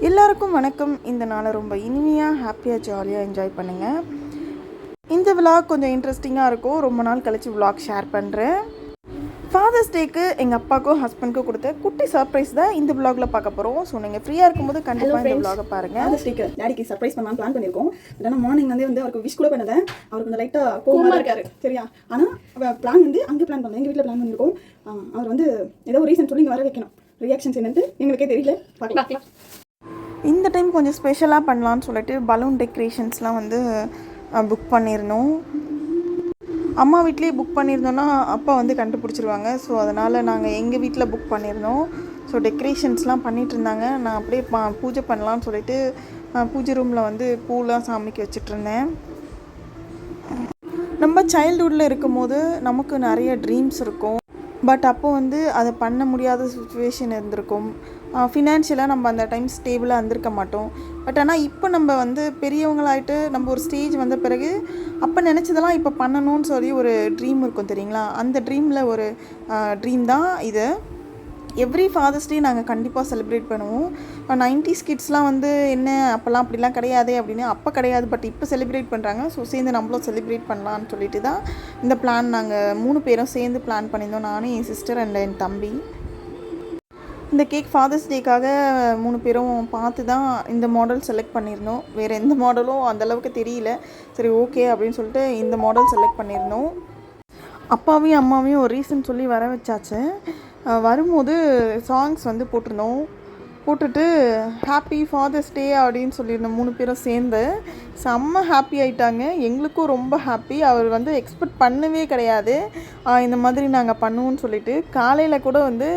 எல்லாருக்கும் வணக்கம். இந்த நாளை ரொம்ப இனிமையாக ஹாப்பியாக ஜாலியாக என்ஜாய் பண்ணுங்கள். இந்த விலாக் கொஞ்சம் இன்ட்ரெஸ்டிங்காக இருக்கும். ரொம்ப நாள் கழித்து விலாக் ஷேர் பண்ணுறேன். ஃபாதர்ஸ் டேக்கு எங்கள் அப்பாவுக்கும் ஹஸ்பண்ட்க்கும் கொடுத்த குட்டி சர்ப்ரைஸ் தான் இந்த விலாகில் பார்க்க போகிறோம். ஸோ நீங்கள் ஃப்ரீயாக இருக்கும்போது கண்டிப்பாக இந்த விலாகை பாருங்கள். ஃபாதர்ஸ் டேக்கு டேடிக்கு சர்ப்ரைஸ் பண்ணலாம் பிளான் பண்ணியிருக்கோம். இல்லைனா மார்னிங் வந்து அவருக்கு விஷ் கூட பண்ணதேன். அவருக்கு கொஞ்சம் லைட்டாக கோவமாக இருக்காரு, சரியா? ஆனால் பிளான் வந்து அங்கே பிளான் பண்ணலாம், எங்கள் வீட்டில் பிளான் பண்ணியிருக்கோம். அவர் வந்து ஏதோ ஒரு ரீசன் சொல்லி இங்கே வர வைக்கணும். ரியாக்ஷன்ஸ் என்னன்ட்டு எங்களுக்கே தெரியல, பார்க்கலாம். இந்த டைம் கொஞ்சம் ஸ்பெஷலாக பண்ணலான்னு சொல்லிட்டு பலூன் டெக்கரேஷன்ஸ்லாம் வந்து புக் பண்ணியிருந்தோம். அம்மா வீட்லேயே புக் பண்ணியிருந்தோன்னா அப்பா வந்து கண்டுபிடிச்சிருவாங்க. ஸோ அதனால் நாங்கள் எங்கள் வீட்டில் புக் பண்ணியிருந்தோம். ஸோ டெக்கரேஷன்ஸ்லாம் பண்ணிகிட்டு இருந்தாங்க. நான் அப்படியே பூஜை பண்ணலான்னு சொல்லிட்டு பூஜை ரூமில் வந்து பூலாம் சாமிக்கு வச்சிட்ருந்தேன். நம்ம சைல்டுஹுட்டில் இருக்கும்போது நமக்கு நிறைய ட்ரீம்ஸ் இருக்கும். பட் அப்போ வந்து அதை பண்ண முடியாத சுச்சுவேஷன் இருந்திருக்கும். ஃபினான்ஷியலாக நம்ம அந்த டைம் ஸ்டேபிளாக இருந்திருக்க மாட்டோம். பட் ஆனால் இப்போ நம்ம வந்து பெரியவங்களாயிட்டு நம்ம ஒரு ஸ்டேஜ் வந்த பிறகு அப்போ நினச்சதெல்லாம் இப்போ பண்ணணும்னு சொல்லி ஒரு ட்ரீம் இருக்கும், தெரியுங்களா? அந்த ட்ரீமில் ஒரு ட்ரீம் தான் இது. எவ்ரி ஃபாதர்ஸ் டே நாங்கள் கண்டிப்பாக செலிப்ரேட் பண்ணுவோம். 90s கிட்ஸ்லாம் வந்து என்ன அப்போல்லாம் அப்படிலாம் கிடையாது அப்படின்னு, அப்போ கிடையாது, பட் இப்போ செலிப்ரேட் பண்ணுறாங்க. ஸோ சேர்ந்து நம்மளும் செலிப்ரேட் பண்ணலான்னு சொல்லிட்டு தான் இந்த பிளான் நாங்கள் 3 பேரும் சேர்ந்து பிளான் பண்ணியிருந்தோம். நானும், என் சிஸ்டர் அண்ட் என் தம்பி. இந்த கேக் ஃபாதர்ஸ் டேக்காக 3 பேரும் பார்த்து தான் இந்த மாடல் செலக்ட் பண்ணியிருந்தோம். வேறு எந்த மாடலும் அந்தளவுக்கு தெரியல. சரி, ஓகே அப்படின்னு சொல்லிட்டு இந்த மாடல் செலக்ட் பண்ணியிருந்தோம். அப்பாவையும் அம்மாவையும் ஒரு ரீசன் சொல்லி வர வச்சாச்சு. வரும்போது சாங்ஸ் வந்து போட்டுட்டு ஹாப்பி ஃபாதர்ஸ் டே அப்படின்னு சொல்லியிருந்தோம். 3 பேரும் சேர்ந்து செம்ம ஹாப்பி ஆகிட்டாங்க. எங்களுக்கும் ரொம்ப ஹாப்பி. அவர் வந்து எக்ஸ்பெக்ட் பண்ணவே கிடையாது இந்த மாதிரி நாங்கள் பண்ணுவோன்னு சொல்லிட்டு. காலையில் கூட வந்து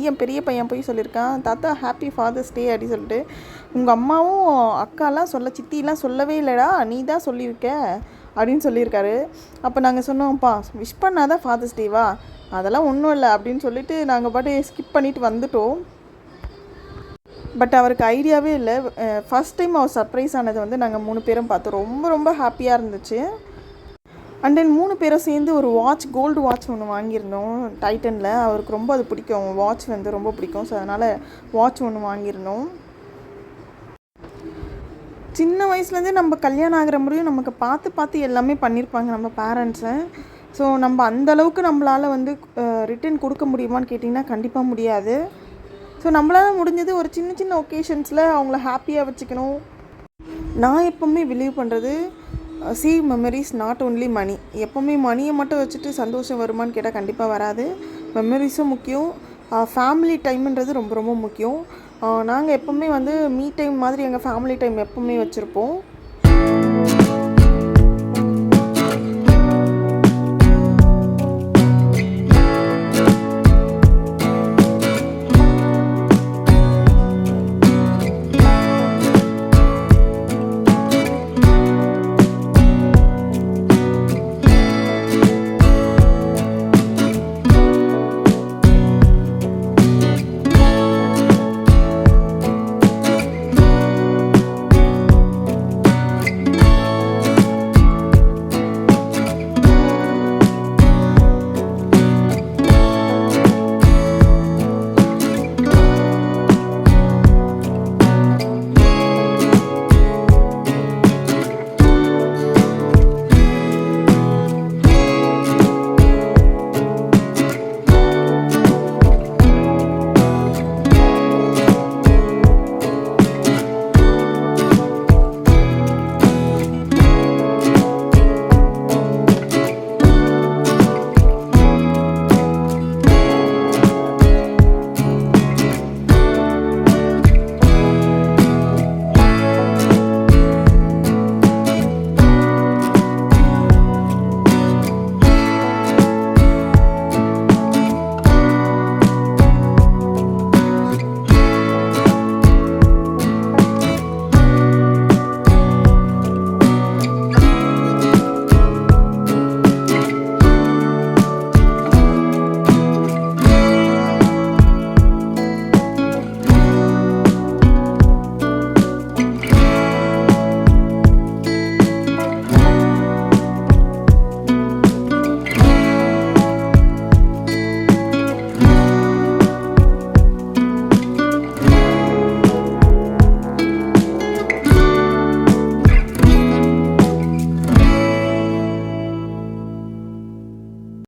என் பெரிய பையன் போய் சொல்லியிருக்கான், தாத்தா ஹாப்பி ஃபாதர்ஸ் டே அப்படின்னு சொல்லிட்டு. உங்கள் அம்மாவும் அக்காலாம் சித்திலாம் சொல்லவே இல்லைடா, நீ தான் சொல்லியிருக்க அப்படின்னு சொல்லியிருக்காரு. அப்போ நாங்கள் சொன்னோம்ப்பா, விஷ் பண்ணாதான் ஃபாதர்ஸ் டேவா, அதெல்லாம் ஒன்றும் இல்லை அப்படின்னு சொல்லிட்டு நாங்கள் பாட்டு ஸ்கிப் பண்ணிவிட்டு வந்துட்டோம். பட் அவருக்கு ஐடியாவே இல்லை. ஃபஸ்ட் டைம் அவர் சர்ப்ரைஸ் ஆனது வந்து நாங்கள் 3 பேரும் பார்த்தோம். ரொம்ப ரொம்ப ஹாப்பியாக இருந்துச்சு. அண்ட் தென் 3 பேரும் சேர்ந்து ஒரு கோல்டு வாட்ச் ஒன்று வாங்கியிருந்தோம் டைட்டனில். அவருக்கு ரொம்ப அது பிடிக்கும், வாட்ச் வந்து ரொம்ப பிடிக்கும். ஸோ அதனால் வாட்ச் ஒன்று வாங்கியிருந்தோம். சின்ன வயசுலேருந்தே நம்ம கல்யாணம் ஆகிற முறையும் நமக்கு பார்த்து எல்லாமே பண்ணியிருப்பாங்க நம்ம பேரண்ட்ஸை. ஸோ நம்ம அந்தளவுக்கு நம்மளால் வந்து ரிட்டர்ன் கொடுக்க முடியுமான்னு கேட்டிங்கன்னா கண்டிப்பாக முடியாது. ஸோ நம்மளால் முடிஞ்சது ஒரு சின்ன ஒகேஷன்ஸில் அவங்கள ஹாப்பியாக வச்சுக்கணும். நான் எப்போவுமே பிலீவ் பண்ணுறது, சேவ் மெமரிஸ் நாட் ஓன்லி மணி. எப்போவுமே மணியை மட்டும் வச்சுட்டு சந்தோஷம் வருமானு கேட்டால் கண்டிப்பாக வராது. மெமரிஸும் முக்கியம், ஃபேமிலி டைம்ன்றது ரொம்ப ரொம்ப முக்கியம். நாங்கள் எப்போவுமே வந்து மீ டைம் மாதிரி எங்கள் ஃபேமிலி டைம் எப்போவுமே வச்சுருப்போம்.